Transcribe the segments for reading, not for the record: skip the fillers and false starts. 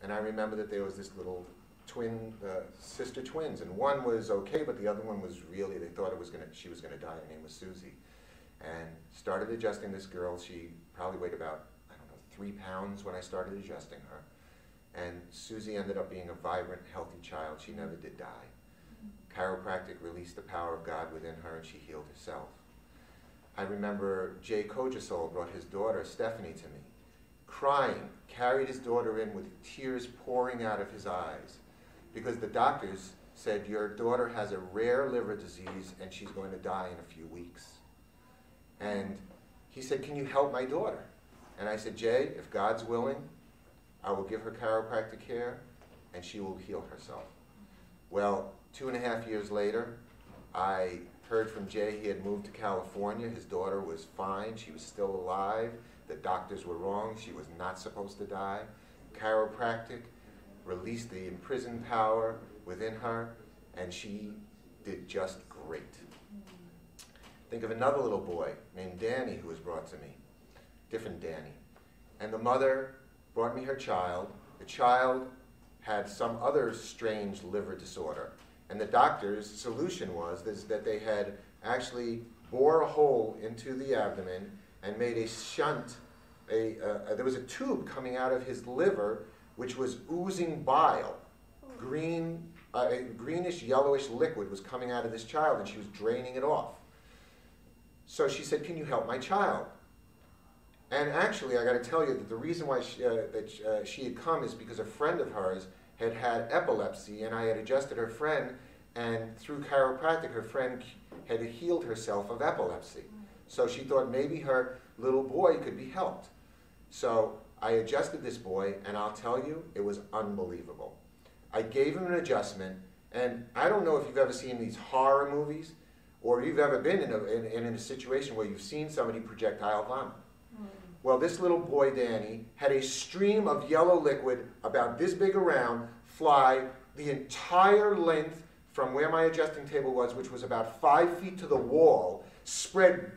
And I remember that there was this little twin, sister twins, and one was okay, but the other one was really, they thought she was gonna die. Her name was Susie. And started adjusting this girl. She probably weighed about, I don't know, 3 pounds when I started adjusting her. And Susie ended up being a vibrant, healthy child. She never did die. Chiropractic released the power of God within her, and she healed herself. I remember Jay Kojasol brought his daughter, Stephanie, to me, crying, carried his daughter in with tears pouring out of his eyes, because the doctors said, your daughter has a rare liver disease and she's going to die in a few weeks. And he said, can you help my daughter? And I said, Jay, if God's willing, I will give her chiropractic care and she will heal herself. Well, 2.5 years later, I heard from Jay he had moved to California. His daughter was fine. She was still alive. The doctors were wrong. She was not supposed to die. Chiropractic released the imprisoned power within her, and she did just great. Think of another little boy named Danny who was brought to me. Different Danny. And the mother brought me her child. The child had some other strange liver disorder. And the doctor's solution was that they had actually bore a hole into the abdomen and made a shunt. There was a tube coming out of his liver which was oozing bile. A greenish, yellowish liquid was coming out of this child, and she was draining it off. So she said, can you help my child? And actually, I got to tell you that the reason why she had come is because a friend of hers had had epilepsy, and I had adjusted her friend, and through chiropractic, her friend had healed herself of epilepsy. So she thought maybe her little boy could be helped. So I adjusted this boy, and I'll tell you, it was unbelievable. I gave him an adjustment, and I don't know if you've ever seen these horror movies, or you've ever been in a situation where you've seen somebody projectile vomit. Well, this little boy, Danny, had a stream of yellow liquid about this big around fly the entire length from where my adjusting table was, which was about 5 feet to the wall, spread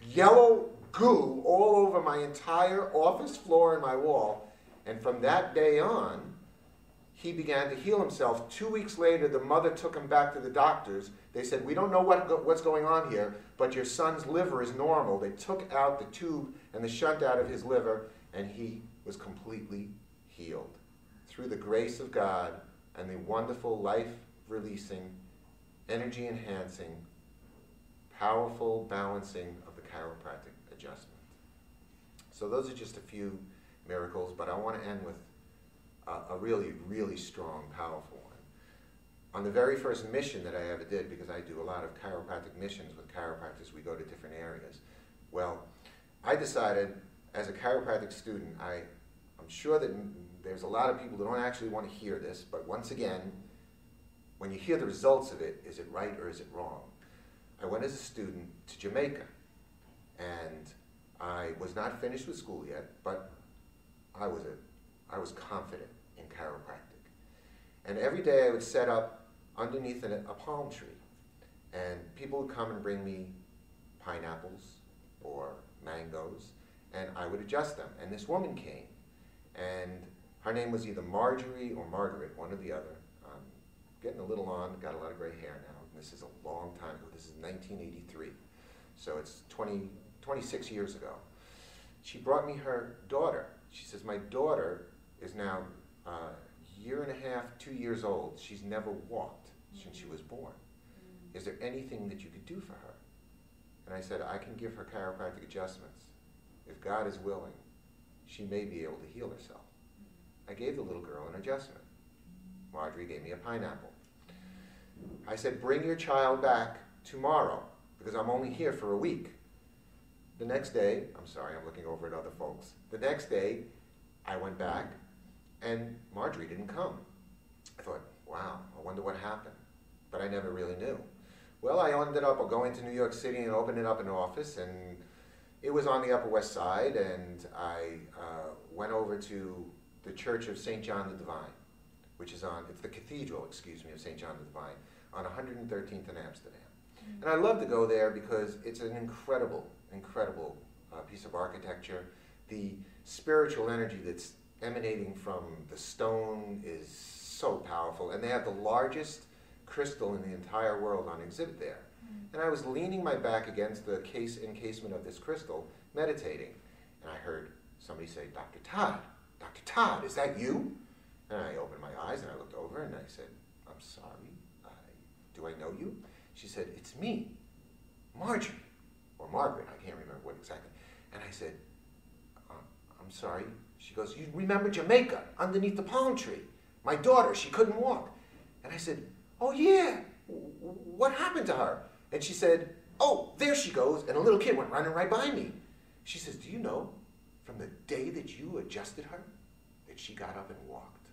yellow goo all over my entire office floor and my wall. And from that day on, he began to heal himself. 2 weeks later, the mother took him back to the doctors. They said, we don't know what's going on here, but your son's liver is normal. They took out the tube and the shunt out of his liver, and he was completely healed through the grace of God and the wonderful life-releasing, energy-enhancing, powerful balancing of the chiropractic adjustment. So those are just a few miracles, but I want to end with a really, really strong, powerful one. On the very first mission that I ever did, because I do a lot of chiropractic missions with chiropractors, we go to different areas. Well, I decided as a chiropractic student, I'm sure that there's a lot of people that don't actually want to hear this, but once again, when you hear the results of it, is it right or is it wrong? I went as a student to Jamaica, and I was not finished with school yet, but I was confident in chiropractic. And every day I would set up underneath a palm tree, and people would come and bring me pineapples or mangoes, and I would adjust them. And this woman came, and her name was either Marjorie or Margaret, one or the other. Getting a little on, got a lot of gray hair now. This is a long time ago. This is 1983. So it's 26 years ago. She brought me her daughter. She says, my daughter is now a year and a half, 2 years old. She's never walked since she was born. Is there anything that you could do for her? And I said, I can give her chiropractic adjustments. If God is willing, she may be able to heal herself. I gave the little girl an adjustment. Marjorie gave me a pineapple. I said, bring your child back tomorrow, because I'm only here for a week. The next day, I'm sorry, I'm looking over at other folks. The next day, I went back, and Marjorie didn't come. I thought, wow, I wonder what happened. But I never really knew. Well, I ended up going to New York City and opening up an office, and it was on the Upper West Side, and I went over to the Church of St. John the Divine, which is it's the cathedral, of St. John the Divine, on 113th in Amsterdam. And I love to go there because it's an incredible, incredible piece of architecture. The spiritual energy that's emanating from the stone is so powerful. And they have the largest crystal in the entire world on exhibit there. And I was leaning my back against the encasement of this crystal, meditating. And I heard somebody say, Dr. Todd, is that you? And I opened my eyes and I looked over and I said, I'm sorry, do I know you? She said, it's me, Marjorie, or Margaret, I can't remember what exactly. And I said, I'm sorry. She goes, you remember Jamaica, underneath the palm tree? My daughter, she couldn't walk. And I said, oh yeah, what happened to her? And she said, oh, there she goes, and a little kid went running right by me. She says, do you know, from the day that you adjusted her, that she got up and walked?